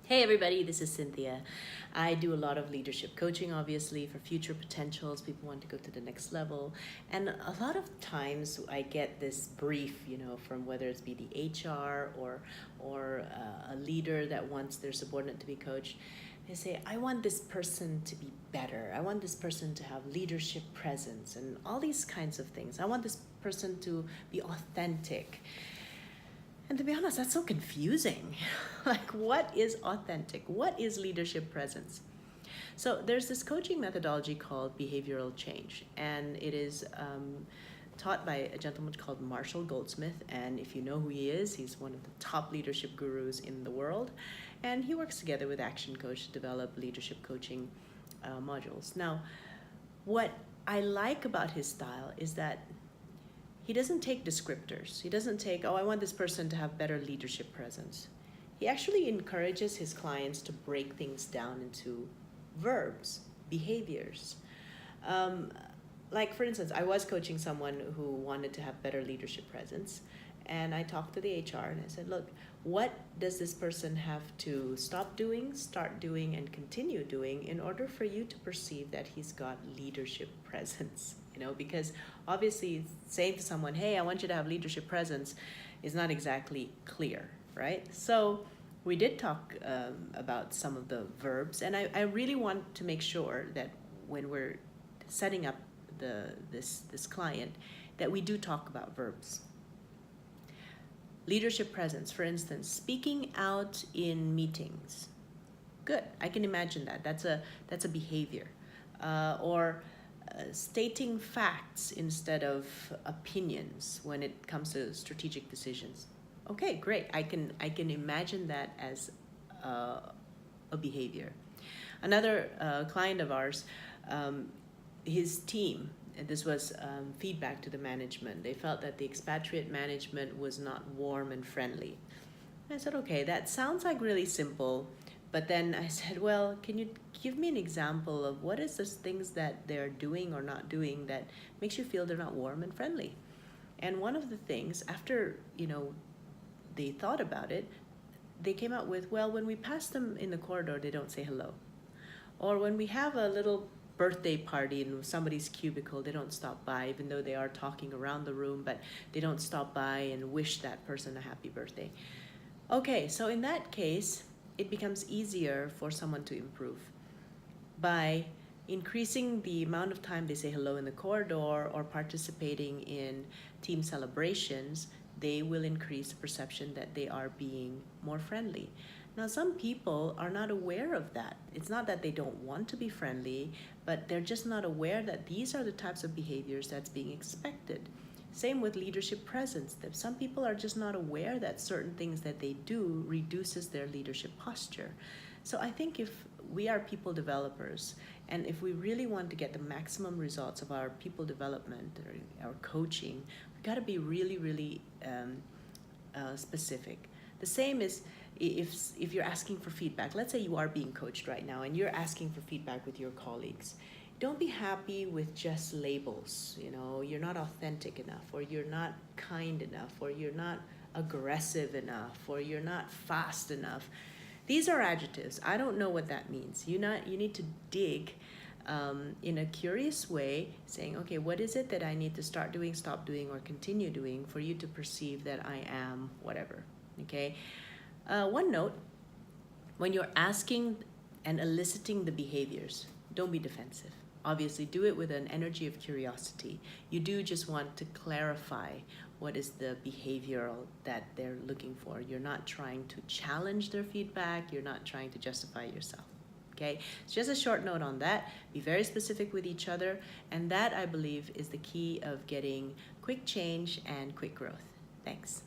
Hey everybody, this is Cynthia. I do a lot of leadership coaching, obviously, for future potentials. People want to go to the next level. And a lot of times I get this brief, from whether it's be the HR or a leader that wants their subordinate to be coached. They say, I want this person to be better. I want this person to have leadership presence and all these kinds of things. I want this person to be authentic. And to be honest, that's so confusing. Like, what is authentic? What is leadership presence? So there's this coaching methodology called behavioral change, and it is taught by a gentleman called Marshall Goldsmith. And if you know who he is, he's one of the top leadership gurus in the world. And he works together with Action Coach to develop leadership coaching modules. Now, what I like about his style is that he doesn't take descriptors. He doesn't take, I want this person to have better leadership presence. He actually encourages his clients to break things down into verbs, behaviors. Like, for instance, I was coaching someone who wanted to have better leadership presence. And I talked to the HR and I said, look, what does this person have to stop doing, start doing, and continue doing in order for you to perceive that he's got leadership presence? Because obviously saying to someone, hey, I want you to have leadership presence is not exactly clear, right? So we did talk about some of the verbs, and I really want to make sure that when we're setting up this client, that we do talk about verbs. Leadership presence, for instance, speaking out in meetings. Good, I can imagine that. That's a behavior. Or stating facts instead of opinions when it comes to strategic decisions. Okay, great. I can imagine that as a behavior. Another client of ours, his team, and this was feedback to the management. They felt that the expatriate management was not warm and friendly. I said, okay, that sounds like really simple. But then I said, well, can you give me an example of what is those things that they're doing or not doing that makes you feel they're not warm and friendly? And one of the things, after, they thought about it, they came out with, well, when we pass them in the corridor, they don't say hello. Or when we have a little birthday party in somebody's cubicle, they don't stop by, even though they are talking around the room, but they don't stop by and wish that person a happy birthday. Okay, so in that case, it becomes easier for someone to improve by increasing the amount of time they say hello in the corridor or participating in team celebrations. They will increase the perception that they are being more friendly. Now, some people are not aware of that. It's not that they don't want to be friendly, but they're just not aware that these are the types of behaviors that's being expected. Same with leadership presence. Some people are just not aware that certain things that they do reduces their leadership posture. So I think if we are people developers, and if we really want to get the maximum results of our people development or our coaching, we got to be really, really specific. The same is if you're asking for feedback. Let's say you are being coached right now and you're asking for feedback with your colleagues. Don't be happy with just labels. You're not authentic enough, or you're not kind enough, or you're not aggressive enough, or you're not fast enough. These are adjectives. I don't know what that means. You need to dig in a curious way, saying, okay, what is it that I need to start doing, stop doing, or continue doing for you to perceive that I am whatever, okay? One note, when you're asking and eliciting the behaviors, don't be defensive. Obviously, do it with an energy of curiosity. You do just want to clarify what is the behavioral that they're looking for. You're not trying to challenge their feedback. You're not trying to justify yourself. Okay, it's just a short note on that. Be very specific with each other. And that, I believe, is the key of getting quick change and quick growth. Thanks.